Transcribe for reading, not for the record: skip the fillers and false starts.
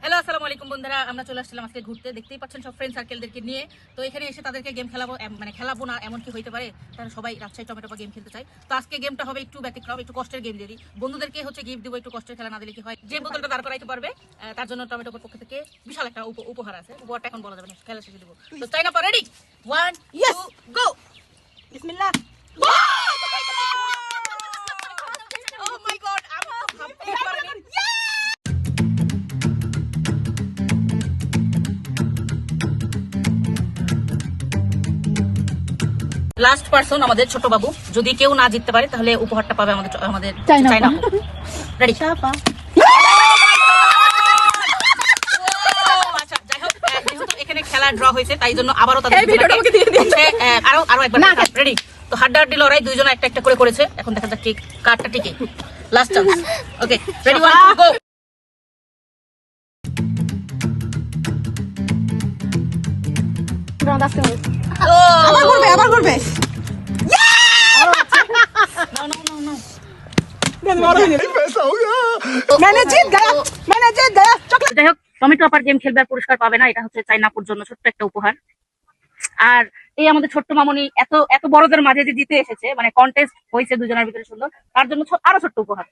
Hello আসসালামু আলাইকুম বন্ধুরা, আমরা চলে আসছিলাম আজকে ঘুরতে। দেখতেই পাচ্ছেন সব ফ্রেন্ড সার্কেলদেরকে নিয়ে। তো এখানে এসে তাদেরকে গেম খেলাবো, মানে খেলাবো না এমন কি হইতে পারে? তারা সবাই রাজশাহী টমেটো গেম খেলতে চায়। তো আজকে গেমটা হবে একটু ব্যতিক্রম, একটু কষ্টের গেম দিয়ে দিই। বন্ধুদেরকে হচ্ছে গিফট দিব, একটু কষ্টের খেলা না দিলে কি হয়? যে বোতলটা দাঁড় করাইতে পারবে তার জন্য টমেটোর পক্ষ থেকে বিশাল একটা উপহার আছে। উপহারটা এখন বলা যাবে না, খেলা শেষে দিব। তো চাই না, রেডি? 1 2 গো। বিসমিল্লাহ। Oh my god, আমি তো ভাবতেই পারিনি। লাস্ট পারসন আমাদের ছোট বাবু। যদি কেউ না জিততে পারে তাহলে উপহারটা পাবে আমাদের আমাদের চাইনা। রেডি? আচ্ছা, যাই হোক, যেহেতু এখানে খেলা ড্র হয়েছে তাই জন্য আবারও তাদের আরো একবার রেডি। তো হাড্ডাহাড্ডি লড়াই, দুইজন একটা একটা করে করেছে। এখন দেখা যাক কার্ডটা টিকে। Last chance. Okay, ready, 1 2 go. আবার করবে। No, no, no, no. যাই হোক, টমেটো আপার গেম খেলবার পুরস্কার পাবে না। এটা হচ্ছে চাইনাপুর জন্য ছোট্ট একটা উপহার। আর এই আমাদের ছোট্ট মামনি এত এত বড়দের মাঝে যে জিতে এসেছে, মানে কন্টেস্ট হয়েছে দুজনের ভিতরে সুন্দর, তার জন্য আরো ছোট্ট উপহার।